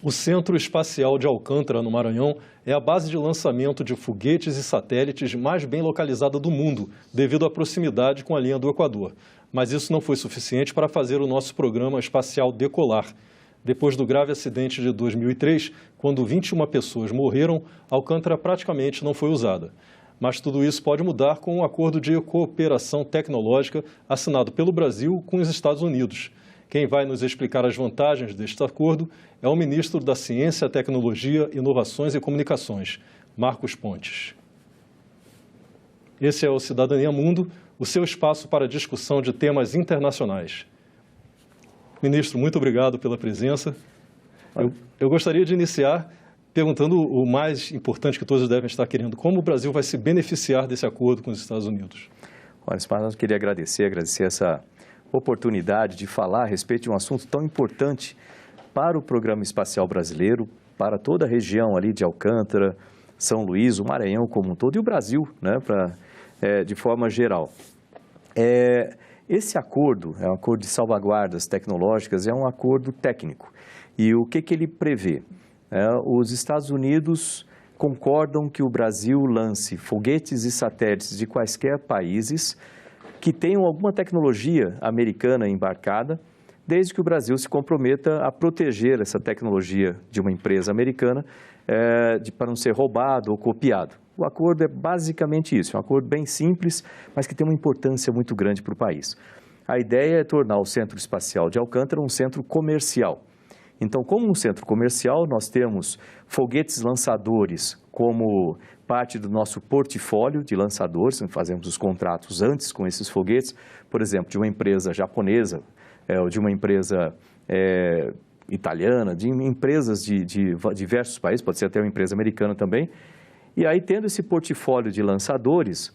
O Centro Espacial de Alcântara, no Maranhão, é a base de lançamento de foguetes e satélites mais bem localizada do mundo, devido à proximidade com a linha do Equador. Mas isso não foi suficiente para fazer o nosso programa espacial decolar. Depois do grave acidente de 2003, quando 21 pessoas morreram, Alcântara praticamente não foi usada. Mas tudo isso pode mudar com um acordo de cooperação tecnológica assinado pelo Brasil com os Estados Unidos. Quem vai nos explicar as vantagens deste acordo é o ministro da Ciência, Tecnologia, Inovações e Comunicações, Marcos Pontes. Esse é o Cidadania Mundo, o seu espaço para discussão de temas internacionais. Ministro, muito obrigado pela presença. Eu gostaria de iniciar perguntando o mais importante que todos devem estar querendo: como o Brasil vai se beneficiar desse acordo com os Estados Unidos? Olha, eu queria agradecer essa oportunidade de falar a respeito de um assunto tão importante para o Programa Espacial Brasileiro, para toda a região ali de Alcântara, São Luís, o Maranhão como um todo e o Brasil, né, de forma geral. Esse acordo, é um acordo de salvaguardas tecnológicas, é um acordo técnico. E o que ele prevê? Os Estados Unidos concordam que o Brasil lance foguetes e satélites de quaisquer países que tenham alguma tecnologia americana embarcada, desde que o Brasil se comprometa a proteger essa tecnologia de uma empresa americana para não ser roubado ou copiado. O acordo é basicamente isso, é um acordo bem simples, mas que tem uma importância muito grande para o país. A ideia é tornar o Centro Espacial de Alcântara um centro comercial. Então, como um centro comercial, nós temos foguetes lançadores como parte do nosso portfólio de lançadores, fazemos os contratos antes com esses foguetes, por exemplo, de uma empresa japonesa, ou de uma empresa italiana, de empresas de diversos países, pode ser até uma empresa americana também. E aí, tendo esse portfólio de lançadores,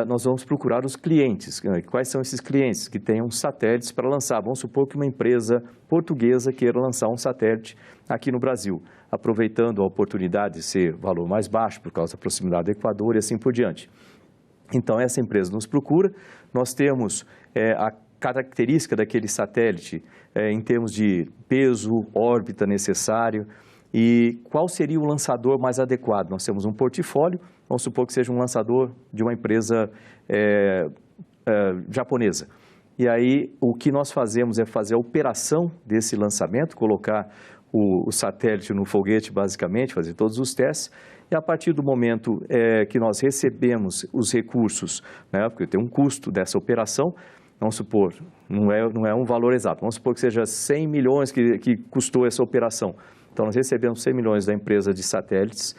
nós vamos procurar os clientes. Quais são esses clientes que tenham satélites para lançar? Vamos supor que uma empresa portuguesa queira lançar um satélite aqui no Brasil, aproveitando a oportunidade de ser valor mais baixo por causa da proximidade do Equador e assim por diante. Então, essa empresa nos procura, nós temos a característica daquele satélite em termos de peso, órbita necessário e qual seria o lançador mais adequado. Nós temos um portfólio, vamos supor que seja um lançador de uma empresa japonesa. E aí, o que nós fazemos é fazer a operação desse lançamento, colocar o satélite no foguete, basicamente, fazer todos os testes. E a partir do momento que nós recebemos os recursos, né, porque tem um custo dessa operação, vamos supor, não é um valor exato, vamos supor que seja 100 milhões que custou essa operação. Então, nós recebemos 100 milhões da empresa de satélites.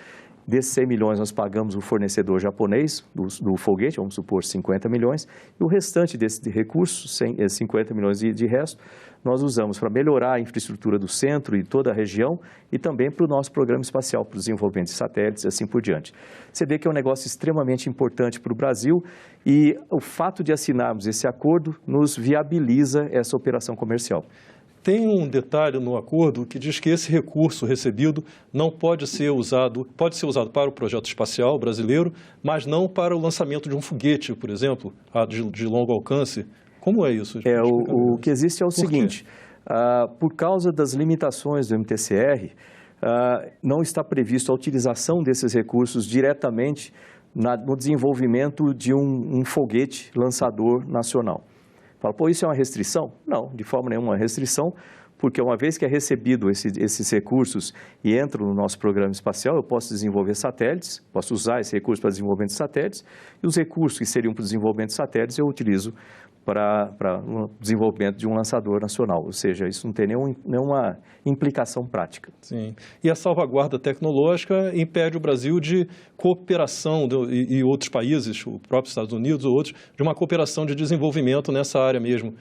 Desses 100 milhões, nós pagamos o fornecedor japonês do foguete, vamos supor 50 milhões, e o restante desse recurso, 50 milhões de resto, nós usamos para melhorar a infraestrutura do centro e toda a região e também para o nosso programa espacial, para o desenvolvimento de satélites e assim por diante. Você vê que é um negócio extremamente importante para o Brasil e o fato de assinarmos esse acordo nos viabiliza essa operação comercial. Tem um detalhe no acordo que diz que esse recurso recebido não pode ser usado para o projeto espacial brasileiro, mas não para o lançamento de um foguete, por exemplo, de longo alcance. Como é isso? O que existe é o seguinte, por causa das limitações do MTCR, não está previsto a utilização desses recursos diretamente no desenvolvimento de um foguete lançador nacional. Fala, pô, isso é uma restrição? Não, de forma nenhuma é restrição, porque uma vez que é recebido esses recursos e entram no nosso programa espacial, eu posso desenvolver satélites, posso usar esse recurso para desenvolvimento de satélites, e os recursos que seriam para o desenvolvimento de satélites eu utilizo para o desenvolvimento de um lançador nacional, ou seja, isso não tem nenhuma implicação prática. Sim. E a salvaguarda tecnológica impede o Brasil de cooperação e outros países, o próprio Estados Unidos ou outros, de uma cooperação de desenvolvimento nessa área mesmo,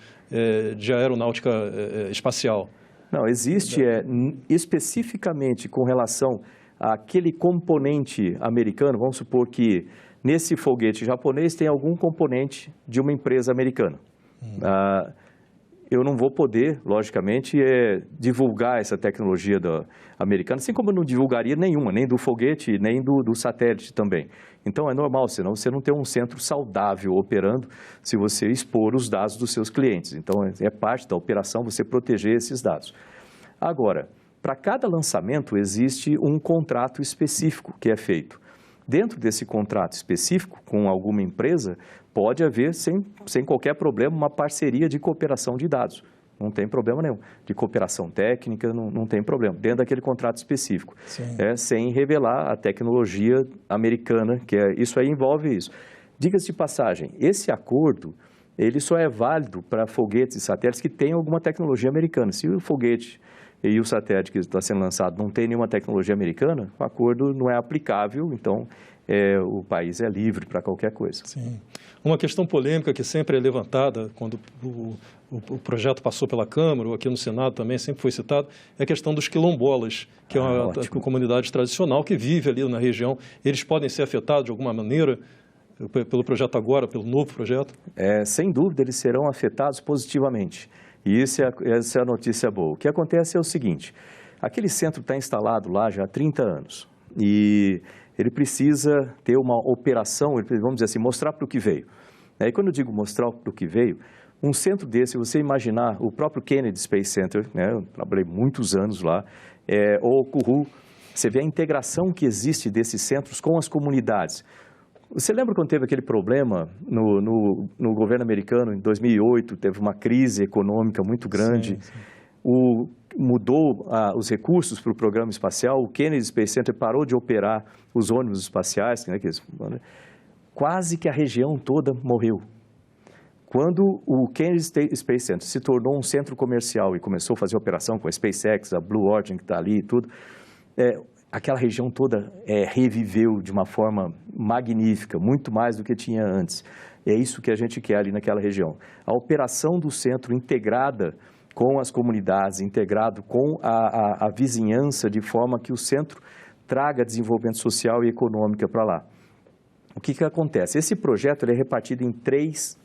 de aeronáutica espacial. Não, existe especificamente com relação àquele componente americano, vamos supor que nesse foguete japonês tem algum componente de uma empresa americana. Eu não vou poder, logicamente, divulgar essa tecnologia americana, assim como eu não divulgaria nenhuma, nem do foguete, nem do satélite também. Então, é normal, senão você não tem um centro saudável operando se você expor os dados dos seus clientes. Então, é parte da operação você proteger esses dados. Agora, para cada lançamento existe um contrato específico que é feito. Dentro desse contrato específico, com alguma empresa, pode haver, sem qualquer problema, uma parceria de cooperação de dados. Não tem problema nenhum. De cooperação técnica, não tem problema. Dentro daquele contrato específico. Sem revelar a tecnologia americana, isso aí envolve isso. Diga-se de passagem, esse acordo, ele só é válido para foguetes e satélites que têm alguma tecnologia americana. Se o foguete e o satélite que está sendo lançado não tem nenhuma tecnologia americana, o acordo não é aplicável, então o país é livre para qualquer coisa. Sim. Uma questão polêmica que sempre é levantada quando o projeto passou pela Câmara, ou aqui no Senado também sempre foi citado, é a questão dos quilombolas, que é uma comunidade tradicional que vive ali na região. Eles podem ser afetados de alguma maneira pelo projeto agora, pelo novo projeto? Sem dúvida, eles serão afetados positivamente. E essa é a notícia boa. O que acontece é o seguinte, aquele centro está instalado lá já há 30 anos e ele precisa ter uma operação, vamos dizer assim, mostrar para o que veio. E quando eu digo mostrar para o que veio, um centro desse, se você imaginar o próprio Kennedy Space Center, eu trabalhei muitos anos lá, ou o Kourou, você vê a integração que existe desses centros com as comunidades. Você lembra quando teve aquele problema no governo americano, em 2008, teve uma crise econômica muito grande, mudou os recursos para o programa espacial, o Kennedy Space Center parou de operar os ônibus espaciais, quase que a região toda morreu. Quando o Kennedy Space Center se tornou um centro comercial e começou a fazer operação com a SpaceX, a Blue Origin que está ali e tudo, aquela região toda reviveu de uma forma magnífica, muito mais do que tinha antes. É isso que a gente quer ali naquela região. A operação do centro integrada com as comunidades, integrado com a vizinhança, de forma que o centro traga desenvolvimento social e econômico para lá. O que acontece? Esse projeto ele é repartido em três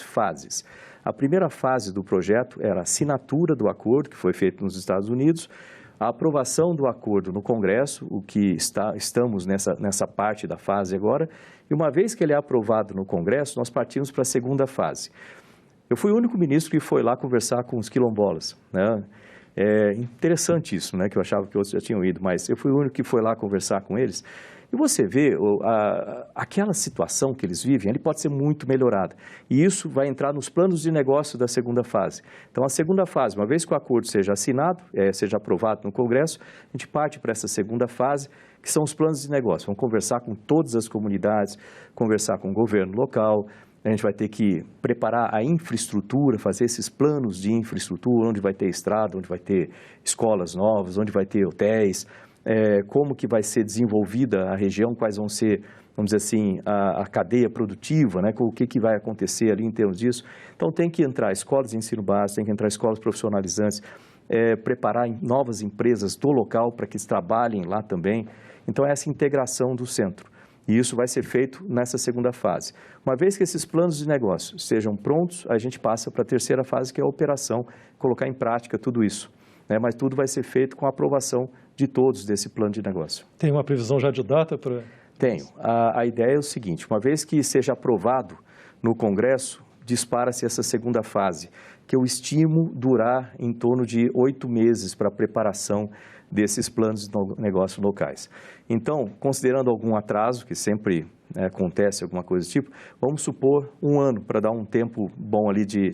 fases. A primeira fase do projeto era a assinatura do acordo, que foi feito nos Estados Unidos, a aprovação do acordo no Congresso, o que estamos nessa parte da fase agora, e uma vez que ele é aprovado no Congresso, nós partimos para a segunda fase. Eu fui o único ministro que foi lá conversar com os quilombolas, né? É interessante isso, né? Que eu achava que outros já tinham ido, mas eu fui o único que foi lá conversar com eles. E você vê, aquela situação que eles vivem, ele pode ser muito melhorada. E isso vai entrar nos planos de negócio da segunda fase. Então, a segunda fase, uma vez que o acordo seja assinado, seja aprovado no Congresso, a gente parte para essa segunda fase, que são os planos de negócio. Vamos conversar com todas as comunidades, conversar com o governo local, a gente vai ter que preparar a infraestrutura, fazer esses planos de infraestrutura, onde vai ter estrada, onde vai ter escolas novas, onde vai ter hotéis, como que vai ser desenvolvida a região, quais vão ser, vamos dizer assim, a cadeia produtiva, né? O que vai acontecer ali em termos disso. Então tem que entrar escolas de ensino básico, tem que entrar escolas profissionalizantes, preparar novas empresas do local para que eles trabalhem lá também. Então essa integração do centro. E isso vai ser feito nessa segunda fase. Uma vez que esses planos de negócio estejam prontos, a gente passa para a terceira fase, que é a operação, colocar em prática tudo isso. Mas tudo vai ser feito com a aprovação de todos desse plano de negócio. Tem uma previsão já de data para... Tenho. A ideia é o seguinte, uma vez que seja aprovado no Congresso, dispara-se essa segunda fase, que eu estimo durar em torno de 8 meses para a preparação desses planos de negócio locais. Então, considerando algum atraso, que sempre acontece alguma coisa do tipo, vamos supor 1 ano para dar um tempo bom ali de...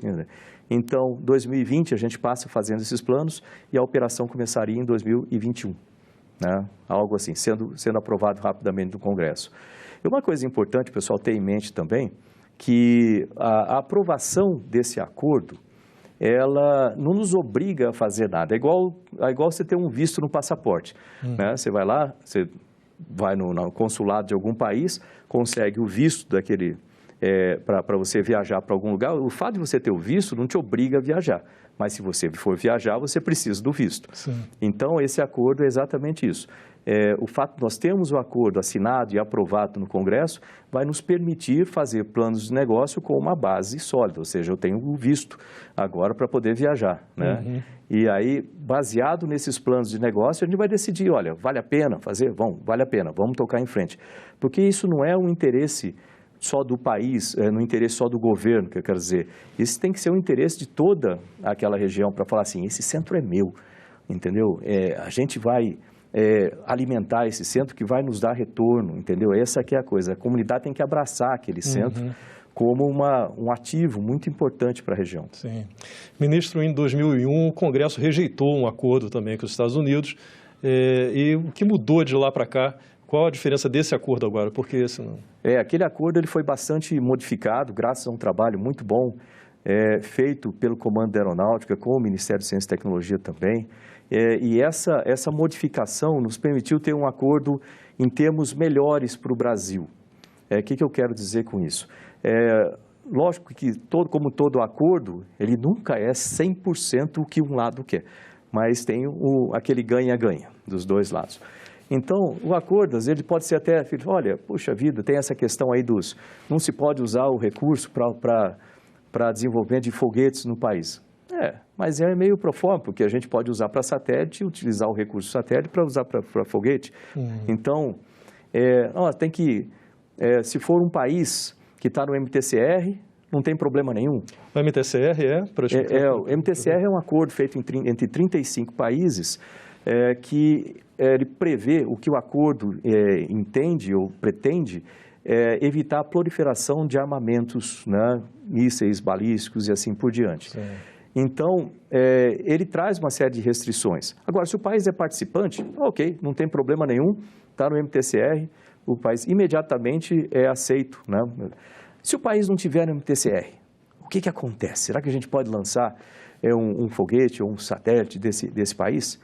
Então, 2020 a gente passa fazendo esses planos e a operação começaria em 2021, né? Algo assim, sendo aprovado rapidamente no Congresso. E uma coisa importante, pessoal, ter em mente também, que a aprovação desse acordo, ela não nos obriga a fazer nada. É igual você ter um visto no passaporte, né? Você vai lá, você vai no consulado de algum país, consegue o visto daquele... para você viajar para algum lugar. O fato de você ter o visto não te obriga a viajar, mas se você for viajar, você precisa do visto. Sim. Então, esse acordo é exatamente isso. O fato de nós termos o acordo assinado e aprovado no Congresso vai nos permitir fazer planos de negócio com uma base sólida, ou seja, eu tenho o visto agora para poder viajar, né? Uhum. E aí, baseado nesses planos de negócio, a gente vai decidir, olha, vale a pena fazer? Vale a pena, vamos tocar em frente. Porque isso não é um interesse só do país, no interesse só do governo, que eu quero dizer. Isso tem que ser um interesse de toda aquela região para falar assim, esse centro é meu. entendeu? A gente vai alimentar esse centro que vai nos dar retorno, entendeu? Essa que é a coisa. A comunidade tem que abraçar aquele centro como um ativo muito importante para a região. Sim. Ministro, em 2001, o Congresso rejeitou um acordo também com os Estados Unidos. E o que mudou de lá para cá? Qual a diferença desse acordo agora? Por que esse não? Aquele acordo ele foi bastante modificado, graças a um trabalho muito bom feito pelo Comando da Aeronáutica, com o Ministério de Ciência e Tecnologia também. E essa modificação nos permitiu ter um acordo em termos melhores para o Brasil. O que eu quero dizer com isso? Lógico que, como todo acordo, ele nunca é 100% o que um lado quer, mas tem aquele ganha-ganha dos dois lados. Então, o acordo, às vezes, pode ser até, olha, puxa vida, tem essa questão aí não se pode usar o recurso para desenvolvimento de foguetes no país. Mas é meio pro forma, porque a gente pode usar para satélite e utilizar o recurso satélite para usar para foguete. Então, tem que, se for um país que está no MTCR, não tem problema nenhum. O MTCR o MTCR é um acordo feito entre 35 países que ele prevê o que o acordo entende ou pretende evitar a proliferação de armamentos, né, mísseis balísticos e assim por diante. Sim. Então, ele traz uma série de restrições. Agora, se o país é participante, ok, não tem problema nenhum, está no MTCR, o país imediatamente é aceito, né? Se o país não tiver no MTCR, o que acontece? Será que a gente pode lançar um foguete ou um satélite desse país?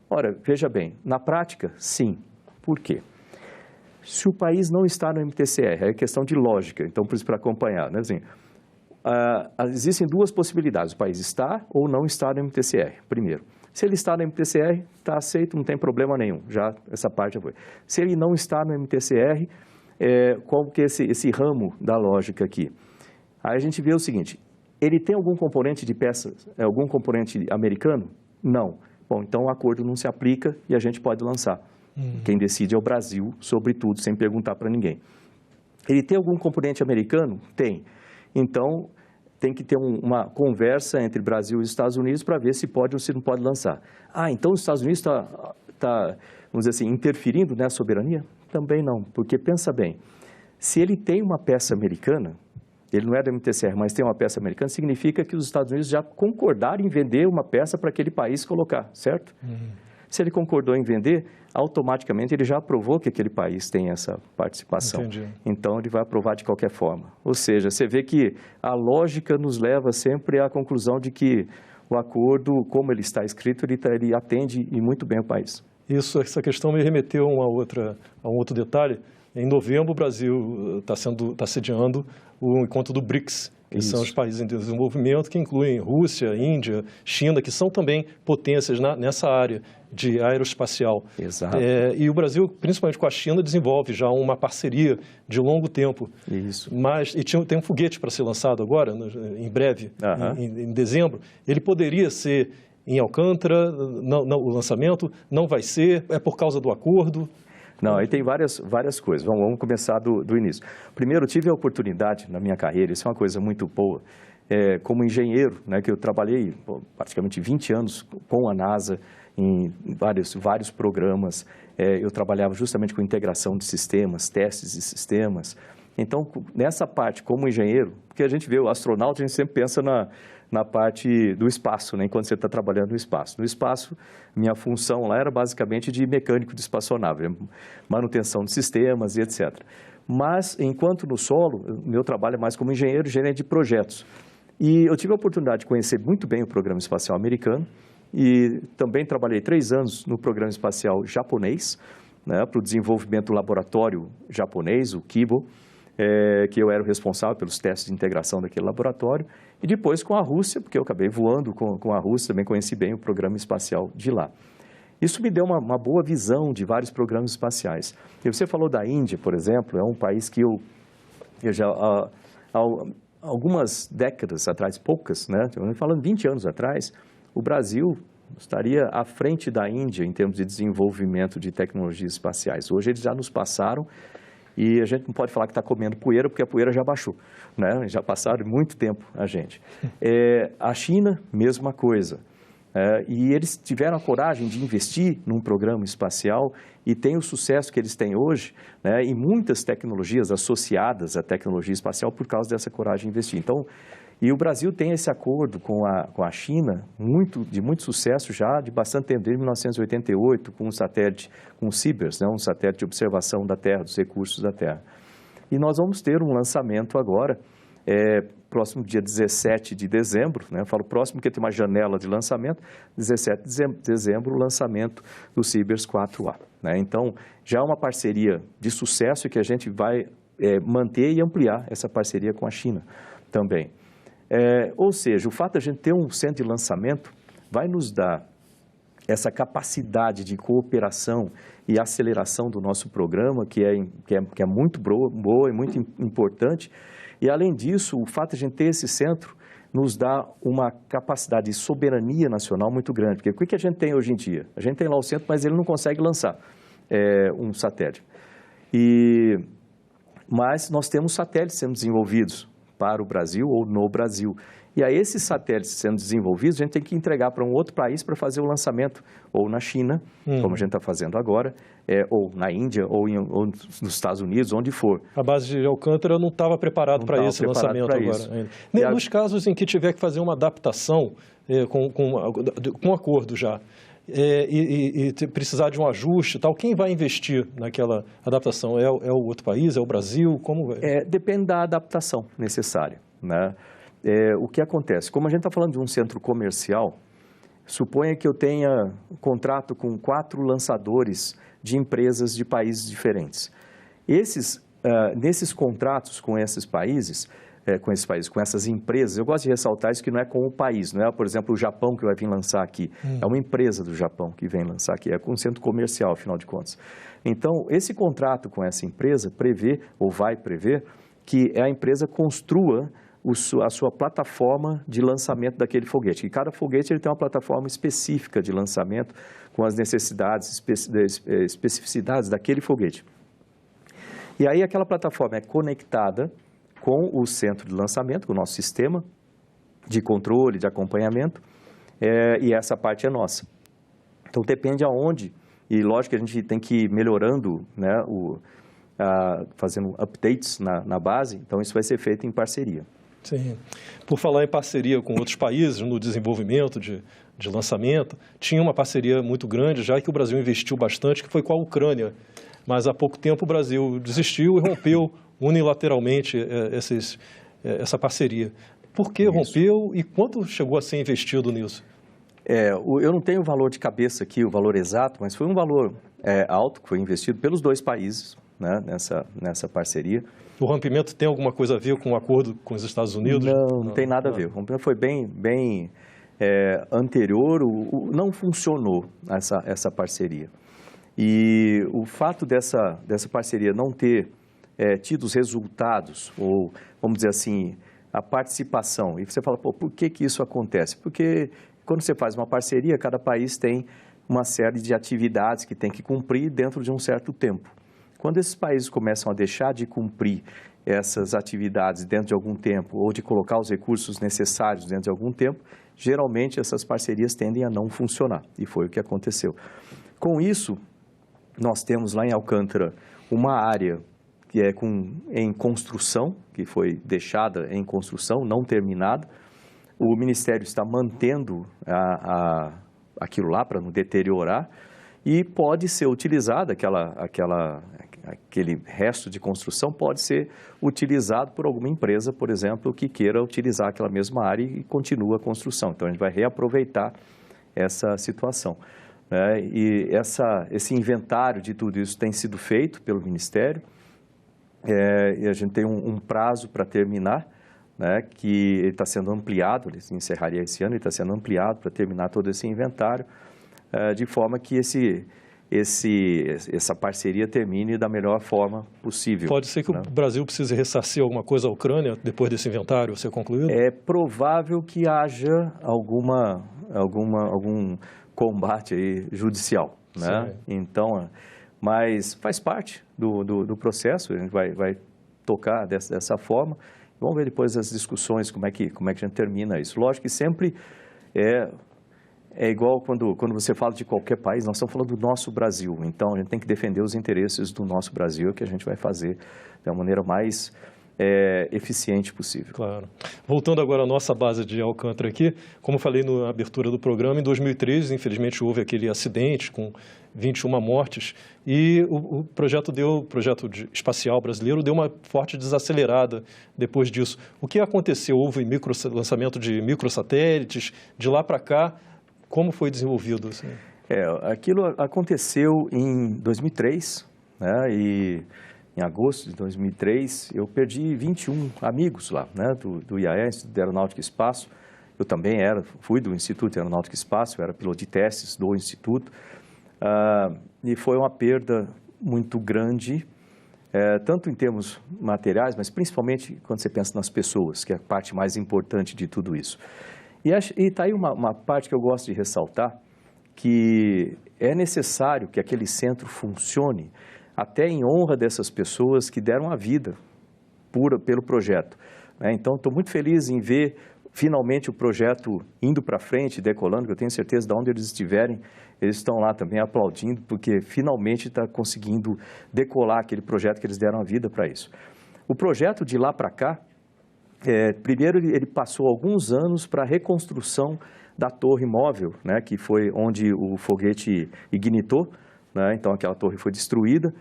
Ora, veja bem, na prática, sim. Por quê? Se o país não está no MTCR, é questão de lógica, então por isso para acompanhar, né? Assim, existem duas possibilidades, o país está ou não está no MTCR, primeiro. Se ele está no MTCR, está aceito, não tem problema nenhum, já essa parte já foi. Se ele não está no MTCR, qual que é esse ramo da lógica aqui? Aí a gente vê o seguinte, ele tem algum componente de peças, algum componente americano? Não. Bom, então o acordo não se aplica e a gente pode lançar. Quem decide é o Brasil, sobretudo, sem perguntar para ninguém. Ele tem algum componente americano? Tem. Então, tem que ter uma conversa entre Brasil e Estados Unidos para ver se pode ou se não pode lançar. Então os Estados Unidos está, vamos dizer assim, interferindo nessa soberania? Também não, porque pensa bem, se ele tem uma peça americana, ele não é da MTCR, mas tem uma peça americana, significa que os Estados Unidos já concordaram em vender uma peça para aquele país colocar, certo? Se ele concordou em vender, automaticamente ele já aprovou que aquele país tem essa participação. Entendi. Então, ele vai aprovar de qualquer forma. Ou seja, você vê que a lógica nos leva sempre à conclusão de que o acordo, como ele está escrito, ele atende e muito bem o país. Essa questão me remeteu a um outro detalhe. Em novembro, o Brasil está sediando o encontro do BRICS, que são os países em desenvolvimento, que incluem Rússia, Índia, China, que são também potências nessa área de aeroespacial. Exato. E o Brasil, principalmente com a China, desenvolve já uma parceria de longo tempo. Isso. Tem um foguete para ser lançado agora, em breve, em dezembro. Ele poderia ser em Alcântara, o lançamento não vai ser, é por causa do acordo? Não, aí tem várias coisas. Vamos começar do início. Primeiro, eu tive a oportunidade na minha carreira, isso é uma coisa muito boa, como engenheiro, né, que eu trabalhei praticamente 20 anos com a NASA em vários programas. Eu trabalhava justamente com integração de sistemas, testes de sistemas. Então, nessa parte, como engenheiro, porque a gente vê o astronauta, a gente sempre pensa na parte do espaço, né, enquanto você está trabalhando no espaço. No espaço, minha função lá era basicamente de mecânico de espaçonave, manutenção de sistemas e etc. Mas, enquanto no solo, meu trabalho é mais como engenheiro, gerente de projetos. E eu tive a oportunidade de conhecer muito bem o Programa Espacial Americano e também trabalhei 3 anos no Programa Espacial Japonês, né, para o desenvolvimento do laboratório japonês, o Kibo, que eu era o responsável pelos testes de integração daquele laboratório, e depois com a Rússia, porque eu acabei voando com a Rússia, também conheci bem o programa espacial de lá. Isso me deu uma boa visão de vários programas espaciais. E você falou da Índia, por exemplo, é um país que eu já há algumas décadas atrás, poucas, né, falando 20 anos atrás, o Brasil estaria à frente da Índia em termos de desenvolvimento de tecnologias espaciais. Hoje eles já nos passaram. E a gente não pode falar que está comendo poeira, porque a poeira já baixou, né? Já passaram muito tempo a gente. A China, mesma coisa. E eles tiveram a coragem de investir num programa espacial e tem o sucesso que eles têm hoje, né, e muitas tecnologias associadas à tecnologia espacial por causa dessa coragem de investir. Então, e o Brasil tem esse acordo com a China, de muito sucesso já, de bastante tempo, desde 1988, com um satélite, com o CIBERS, né, um satélite de observação da Terra, dos recursos da Terra. E nós vamos ter um lançamento agora, próximo dia 17 de dezembro, né? Eu falo próximo porque tem uma janela de lançamento, 17 de dezembro, o lançamento do CIBERS 4A. Né? Então, já é uma parceria de sucesso que a gente vai manter e ampliar essa parceria com a China também. Ou seja, o fato de a gente ter um centro de lançamento vai nos dar essa capacidade de cooperação e aceleração do nosso programa, que é muito boa e muito importante. E, além disso, o fato de a gente ter esse centro nos dá uma capacidade de soberania nacional muito grande. Porque o que a gente tem hoje em dia? A gente tem lá o centro, mas ele não consegue lançar um satélite. Mas nós temos satélites sendo desenvolvidos para o Brasil ou no Brasil. E a esses satélites sendo desenvolvidos, a gente tem que entregar para um outro país para fazer o lançamento, ou na China, como a gente está fazendo agora, ou na Índia, ou nos Estados Unidos, onde for. A base de Alcântara não estava preparada para esse lançamento agora. Nos casos em que tiver que fazer uma adaptação com acordo já, e precisar de um ajuste e tal, quem vai investir naquela adaptação? É o outro país? É o Brasil? Como vai? Depende da adaptação necessária, né? O que acontece? Como a gente está falando de um centro comercial, suponha que eu tenha contrato com 4 lançadores de empresas de países diferentes. Nesses contratos com esses países, com essas empresas, eu gosto de ressaltar isso que não é com o país, não é, por exemplo, o Japão que vai vir lançar aqui, é uma empresa do Japão que vem lançar aqui, é com um centro comercial, afinal de contas. Então, esse contrato com essa empresa prevê, ou vai prever, que a empresa construa a sua plataforma de lançamento daquele foguete. E cada foguete ele tem uma plataforma específica de lançamento com as necessidades, especificidades daquele foguete. E aí aquela plataforma é conectada com o centro de lançamento, com o nosso sistema de controle, de acompanhamento, e essa parte é nossa. Então depende aonde, e lógico que a gente tem que ir melhorando, né, fazendo updates na base, então isso vai ser feito em parceria. Sim. Por falar em parceria com outros países no desenvolvimento de lançamento, tinha uma parceria muito grande, já que o Brasil investiu bastante, que foi com a Ucrânia. Mas há pouco tempo o Brasil desistiu e rompeu unilateralmente essa parceria. Por que rompeu e quanto chegou a ser investido nisso? Eu não tenho o valor de cabeça aqui, o valor exato, mas foi um valor alto que foi investido pelos 2 países, né, nessa parceria. O rompimento tem alguma coisa a ver com o acordo com os Estados Unidos? Não tem nada a ver. O rompimento foi bem anterior, não funcionou essa parceria. E o fato dessa parceria não ter tido os resultados, ou vamos dizer assim, a participação, e você fala, por que isso acontece? Porque quando você faz uma parceria, cada país tem uma série de atividades que tem que cumprir dentro de um certo tempo. Quando esses países começam a deixar de cumprir essas atividades dentro de algum tempo, ou de colocar os recursos necessários dentro de algum tempo, geralmente essas parcerias tendem a não funcionar, e foi o que aconteceu. Com isso, nós temos lá em Alcântara uma área que é em construção, que foi deixada em construção, não terminada. O Ministério está mantendo aquilo lá para não deteriorar, e pode ser utilizado, aquele resto de construção pode ser utilizado por alguma empresa, por exemplo, que queira utilizar aquela mesma área e continua a construção. Então, a gente vai reaproveitar essa situação, né? E esse inventário de tudo isso tem sido feito pelo Ministério, e a gente tem um prazo para terminar, né, que ele está sendo ampliado, ele encerraria esse ano, ele está sendo ampliado para terminar todo esse inventário, de forma que essa parceria termine da melhor forma possível. Pode ser que o Brasil precise ressarcir alguma coisa à Ucrânia depois desse inventário ser concluído? É provável que haja algum combate aí judicial, né? Então, mas faz parte do processo, a gente vai tocar dessa forma. Vamos ver depois as discussões, como é que a gente termina isso. Lógico que sempre é igual quando você fala de qualquer país, nós estamos falando do nosso Brasil. Então, a gente tem que defender os interesses do nosso Brasil, que a gente vai fazer da maneira mais eficiente possível. Claro. Voltando agora à nossa base de Alcântara aqui, como falei na abertura do programa, em 2013, infelizmente, houve aquele acidente com 21 mortes e o projeto espacial brasileiro deu uma forte desacelerada depois disso. O que aconteceu? Houve lançamento de microsatélites, de lá para cá, como foi desenvolvido? Assim? Aquilo aconteceu em 2003, né, e em agosto de 2003, eu perdi 21 amigos lá, né, do IAE, Instituto de Aeronáutica e Espaço. Eu também fui do Instituto de Aeronáutica e Espaço, eu era piloto de testes do Instituto. E foi uma perda muito grande, tanto em termos materiais, mas principalmente quando você pensa nas pessoas, que é a parte mais importante de tudo isso. E está aí uma parte que eu gosto de ressaltar, que é necessário que aquele centro funcione até em honra dessas pessoas que deram a vida pelo projeto. Então, estou muito feliz em ver finalmente o projeto indo para frente, decolando, que eu tenho certeza de onde eles estiverem, eles estão lá também aplaudindo, porque finalmente está conseguindo decolar aquele projeto que eles deram a vida para isso. O projeto de lá para cá, primeiro ele passou alguns anos para a reconstrução da torre móvel, né, que foi onde o foguete ignitou, né, então aquela torre foi destruída,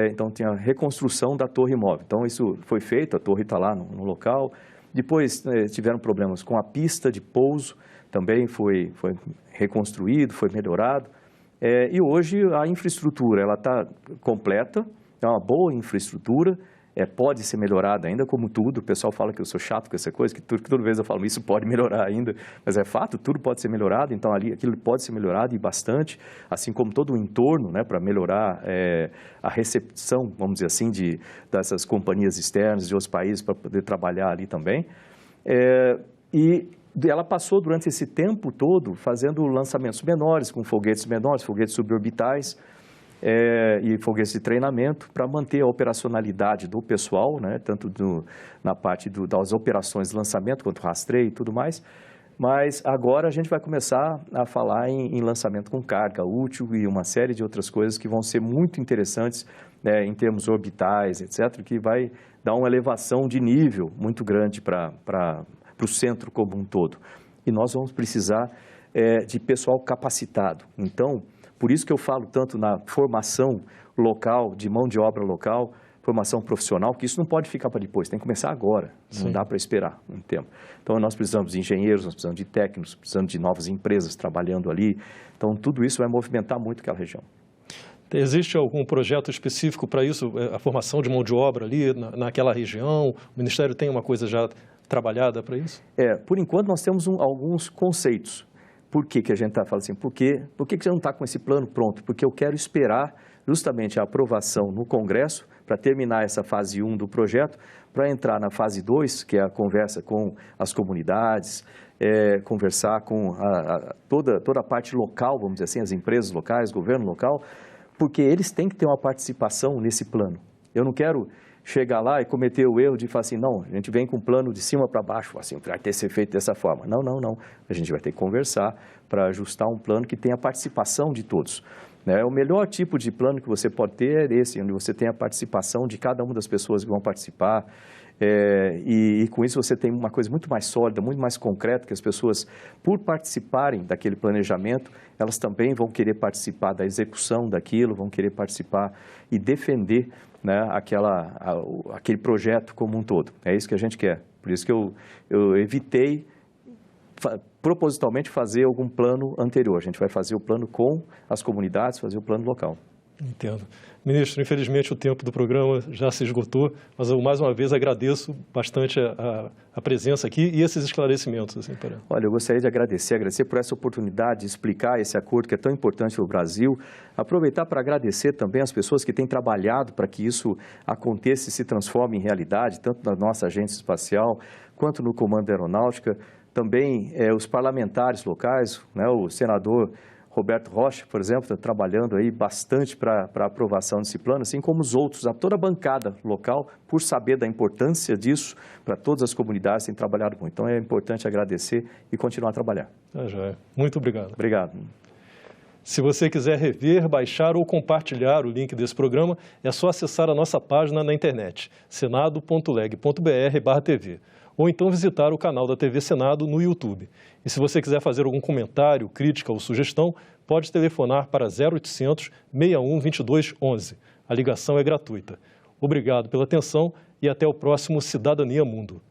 então tinha a reconstrução da torre móvel. Então isso foi feito, a torre está lá no local. Depois tiveram problemas com a pista de pouso, também foi reconstruído, foi melhorado. E hoje a infraestrutura está completa, é uma boa infraestrutura, pode ser melhorada ainda, como tudo. O pessoal fala que eu sou chato com essa coisa, que toda vez eu falo isso pode melhorar ainda, mas é fato, tudo pode ser melhorado, então aquilo pode ser melhorado e bastante, assim como todo o entorno, né, para melhorar a recepção, vamos dizer assim, dessas companhias externas de outros países para poder trabalhar ali também. E ela passou durante esse tempo todo fazendo lançamentos menores, com foguetes menores, foguetes suborbitais, e foguetes de treinamento para manter a operacionalidade do pessoal, né, tanto na parte das operações de lançamento, quanto rastreio e tudo mais. Mas agora a gente vai começar a falar em lançamento com carga útil e uma série de outras coisas que vão ser muito interessantes, né, em termos orbitais, etc., que vai dar uma elevação de nível muito grande para o centro como um todo. E nós vamos precisar de pessoal capacitado. Então, por isso que eu falo tanto na formação local, de mão de obra local, formação profissional, que isso não pode ficar para depois, tem que começar agora, não dá para esperar um tempo. Então, nós precisamos de engenheiros, nós precisamos de técnicos, precisamos de novas empresas trabalhando ali. Então, tudo isso vai movimentar muito aquela região. Existe algum projeto específico para isso, a formação de mão de obra ali naquela região? O Ministério tem uma coisa já trabalhada para isso? Por enquanto, nós temos alguns conceitos. Por que a gente está falando assim? Por que você não está com esse plano pronto? Porque eu quero esperar justamente a aprovação no Congresso para terminar essa fase 1 do projeto, para entrar na fase 2, que é a conversa com as comunidades, conversar com toda a parte local, vamos dizer assim, as empresas locais, governo local, porque eles têm que ter uma participação nesse plano. Eu não quero chegar lá e cometer o erro de falar assim, não, a gente vem com um plano de cima para baixo, assim, vai ter que ser feito dessa forma. Não, não, não. A gente vai ter que conversar para ajustar um plano que tenha a participação de todos. O melhor tipo de plano que você pode ter é esse, onde você tem a participação de cada uma das pessoas que vão participar, e com isso você tem uma coisa muito mais sólida, muito mais concreta, que as pessoas, por participarem daquele planejamento, elas também vão querer participar da execução daquilo, vão querer participar e defender, né, aquele projeto como um todo. É isso que a gente quer. Por isso que eu evitei propositalmente fazer algum plano anterior. A gente vai fazer o plano com as comunidades, fazer o plano local. Entendo. Ministro, infelizmente o tempo do programa já se esgotou, mas eu mais uma vez agradeço bastante a presença aqui e esses esclarecimentos. Assim, Olha, eu gostaria de agradecer por essa oportunidade de explicar esse acordo que é tão importante para o Brasil, aproveitar para agradecer também as pessoas que têm trabalhado para que isso aconteça e se transforme em realidade, tanto na nossa agência espacial quanto no Comando da Aeronáutica, também os parlamentares locais, né, o senador Roberto Rocha, por exemplo, está trabalhando aí bastante para a aprovação desse plano, assim como os outros, toda a bancada local, por saber da importância disso, para todas as comunidades têm trabalhado muito. Então é importante agradecer e continuar a trabalhar. Muito obrigado. Obrigado. Se você quiser rever, baixar ou compartilhar o link desse programa, é só acessar a nossa página na internet, senado.leg.br/tv, ou então visitar o canal da TV Senado no YouTube. E se você quiser fazer algum comentário, crítica ou sugestão, pode telefonar para 0800 61 22 11. A ligação é gratuita. Obrigado pela atenção e até o próximo Cidadania Mundo.